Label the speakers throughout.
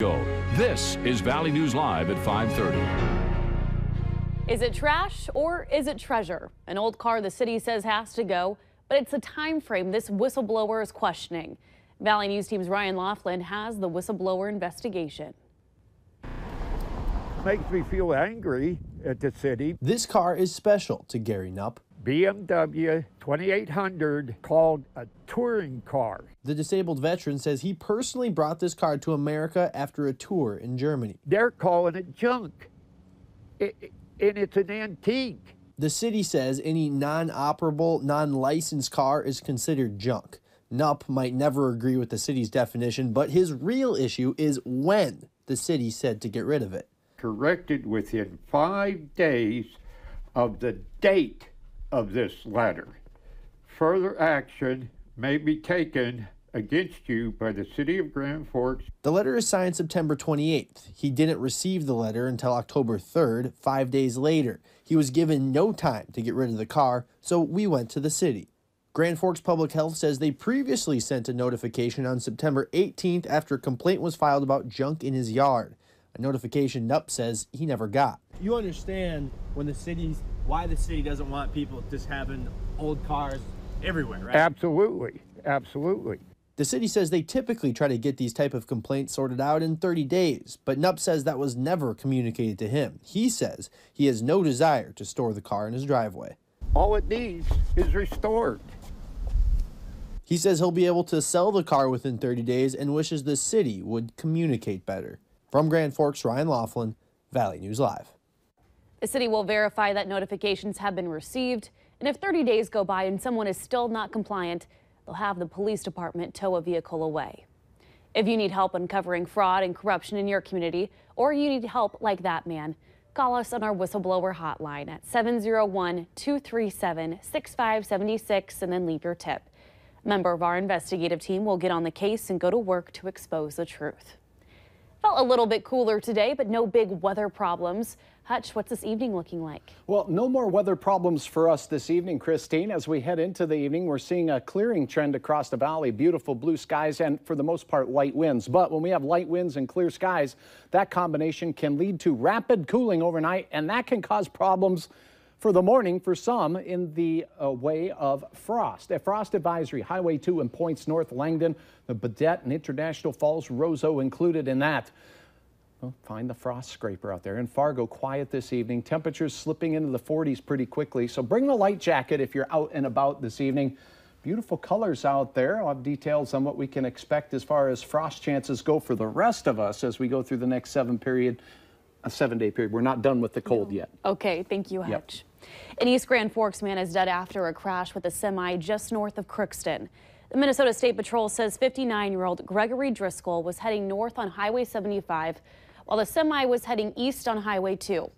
Speaker 1: This is Valley News Live at 5:30.
Speaker 2: Is it trash or is it treasure? An old car the city says has to go, but it's a time frame this whistleblower is questioning. Valley News Team's Ryan Laughlin has the whistleblower investigation.
Speaker 3: Makes me feel angry at the city.
Speaker 4: This car is special to Gary Knupp.
Speaker 3: BMW 2800, called a touring car.
Speaker 4: The disabled veteran says he personally brought this car to America after a tour in Germany.
Speaker 3: They're calling it junk, and it's an antique.
Speaker 4: The city says any non-operable, non-licensed car is considered junk. Knupp might never agree with the city's definition, but his real issue is when the city said to get rid of it.
Speaker 3: Corrected within 5 days of the date of this letter. Further action may be taken against you by the city of Grand Forks.
Speaker 4: The letter is signed September 28th. He didn't receive the letter until October 3rd, 5 days later. He was given no time to get rid of the car, so we went to the city. Grand Forks Public Health says they previously sent a notification on September 18th after a complaint was filed about junk in his yard. A notification Knupp says he never got.
Speaker 5: You understand why the city doesn't want people just having old cars everywhere, right?
Speaker 3: Absolutely, absolutely.
Speaker 4: The city says they typically try to get these type of complaints sorted out in 30 days, but Knupp says that was never communicated to him. He says he has no desire to store the car in his driveway.
Speaker 3: All it needs is restored.
Speaker 4: He says he'll be able to sell the car within 30 days and wishes the city would communicate better. From Grand Forks, Ryan Laughlin, Valley News Live.
Speaker 2: The city will verify that notifications have been received, and if 30 days go by and someone is still not compliant, they'll have the police department tow a vehicle away. If you need help uncovering fraud and corruption in your community, or you need help like that man, call us on our whistleblower hotline at 701-237-6576 and then leave your tip. A member of our investigative team will get on the case and go to work to expose the truth. Felt a little bit cooler today, but no big weather problems. Hutch, what's this evening looking like?
Speaker 6: Well, no more weather problems for us this evening, Christine. As we head into the evening, we're seeing a clearing trend across the valley. Beautiful blue skies and, for the most part, light winds. But when we have light winds and clear skies, that combination can lead to rapid cooling overnight, and that can cause problems for the morning for some in the way of frost. A frost advisory, Highway 2 and points north Langdon, the Badette and International Falls, Roseau included in that. Well, find the frost scraper out there. In Fargo, quiet this evening. Temperatures slipping into the 40s pretty quickly. So bring the light jacket if you're out and about this evening. Beautiful colors out there. I'll have details on what we can expect as far as frost chances go for the rest of us as we go through the next 7 day period. We're not done with the cold yet.
Speaker 2: Okay, thank you, Hutch.
Speaker 6: Yep.
Speaker 2: An East Grand Forks man is dead after a crash with a semi just north of Crookston. The Minnesota State Patrol says 59-year-old Gregory Driscoll was heading north on Highway 75 while the semi was heading east on Highway 2.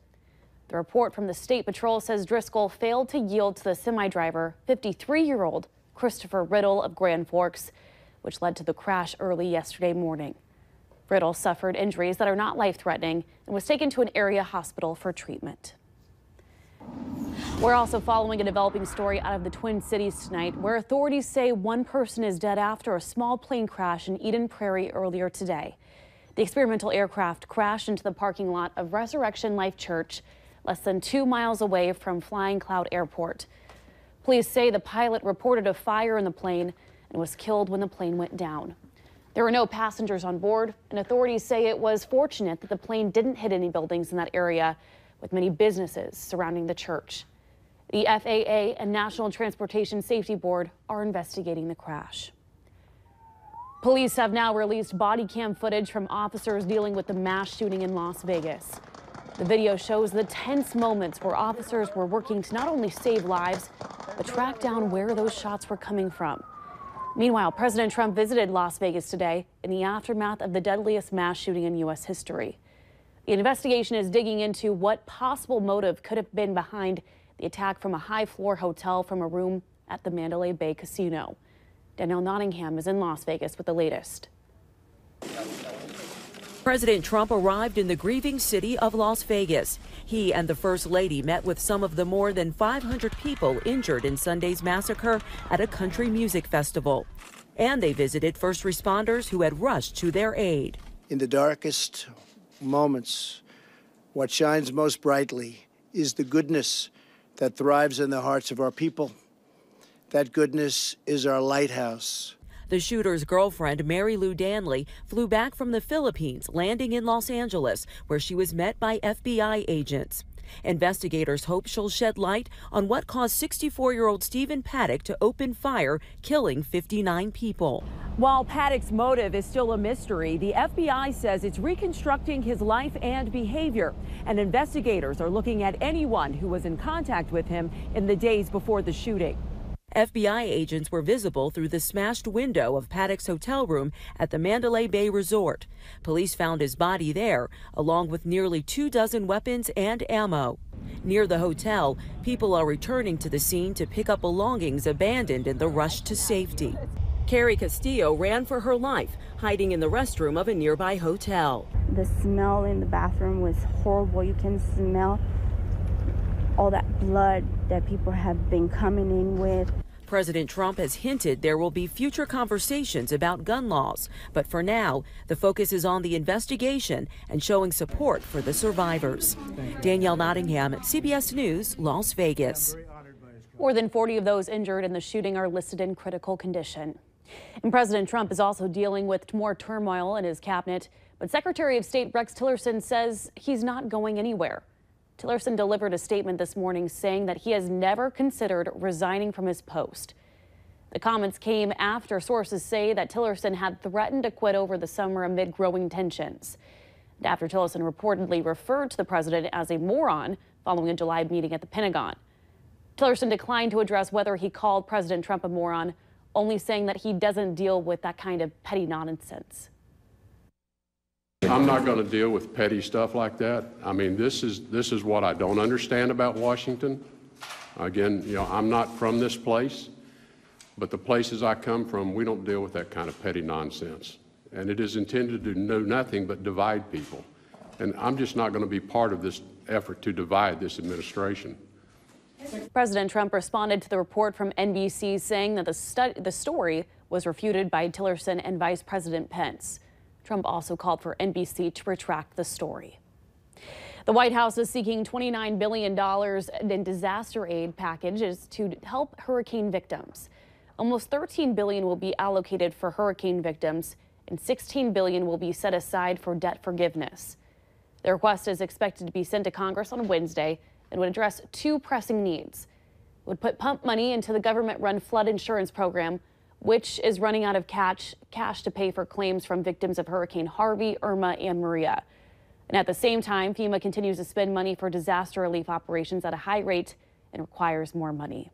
Speaker 2: The report from the State Patrol says Driscoll failed to yield to the semi driver, 53-year-old Christopher Riddle of Grand Forks, which led to the crash early yesterday morning. Riddle suffered injuries that are not life-threatening and was taken to an area hospital for treatment. We're also following a developing story out of the Twin Cities tonight, where authorities say one person is dead after a small plane crash in Eden Prairie earlier today. The experimental aircraft crashed into the parking lot of Resurrection Life Church, less than 2 miles away from Flying Cloud Airport. Police say the pilot reported a fire in the plane and was killed when the plane went down. There were no passengers on board, and authorities say it was fortunate that the plane didn't hit any buildings in that area, with many businesses surrounding the church. The FAA and National Transportation Safety Board are investigating the crash. Police have now released body cam footage from officers dealing with the mass shooting in Las Vegas. The video shows the tense moments where officers were working to not only save lives, but track down where those shots were coming from. Meanwhile, President Trump visited Las Vegas today in the aftermath of the deadliest mass shooting in U.S. history. The investigation is digging into what possible motive could have been behind the attack from a high-floor hotel from a room at the Mandalay Bay Casino. Danielle Nottingham is in Las Vegas with the latest.
Speaker 7: President Trump arrived in the grieving city of Las Vegas. He and the First Lady met with some of the more than 500 people injured in Sunday's massacre at a country music festival. And they visited first responders who had rushed to their aid.
Speaker 8: In the darkest moments, what shines most brightly is the goodness that thrives in the hearts of our people. That goodness is our lighthouse.
Speaker 7: The shooter's girlfriend, Mary Lou Danley, flew back from the Philippines, landing in Los Angeles, where she was met by FBI agents. Investigators hope she'll shed light on what caused 64-year-old Stephen Paddock to open fire, killing 59 people. While Paddock's motive is still a mystery, the FBI says it's reconstructing his life and behavior, and investigators are looking at anyone who was in contact with him in the days before the shooting. FBI agents were visible through the smashed window of Paddock's hotel room at the Mandalay Bay Resort. Police found his body there, along with nearly 24 weapons and ammo. Near the hotel, people are returning to the scene to pick up belongings abandoned in the rush to safety. Carrie Castillo ran for her life, hiding in the restroom of a nearby hotel.
Speaker 9: The smell in the bathroom was horrible. You can smell all that blood that people have been coming in with.
Speaker 7: President Trump has hinted there will be future conversations about gun laws, but for now, the focus is on the investigation and showing support for the survivors. Danielle Nottingham at CBS News, Las Vegas.
Speaker 2: More than 40 of those injured in the shooting are listed in critical condition. And President Trump is also dealing with more turmoil in his cabinet, but Secretary of State Rex Tillerson says he's not going anywhere. Tillerson delivered a statement this morning saying that he has never considered resigning from his post. The comments came after sources say that Tillerson had threatened to quit over the summer amid growing tensions. And after Tillerson reportedly referred to the president as a moron following a July meeting at the Pentagon. Tillerson declined to address whether he called President Trump a moron, only saying that he doesn't deal with that kind of petty nonsense.
Speaker 10: I'm not going to deal with petty stuff like that. I mean, this is what I don't understand about Washington. Again, I'm not from this place, but the places I come from, we don't deal with that kind of petty nonsense. And it is intended to do nothing but divide people. And I'm just not going to be part of this effort to divide this administration.
Speaker 2: President Trump responded to the report from NBC saying that the story was refuted by Tillerson and Vice President Pence. Trump also called for NBC to retract the story. The White House is seeking $29 billion in disaster aid packages to help hurricane victims. Almost $13 billion will be allocated for hurricane victims, and $16 billion will be set aside for debt forgiveness. The request is expected to be sent to Congress on Wednesday and would address two pressing needs. It would put pump money into the government-run flood insurance program, which is running out of cash to pay for claims from victims of Hurricane Harvey, Irma, and Maria. And at the same time, FEMA continues to spend money for disaster relief operations at a high rate and requires more money.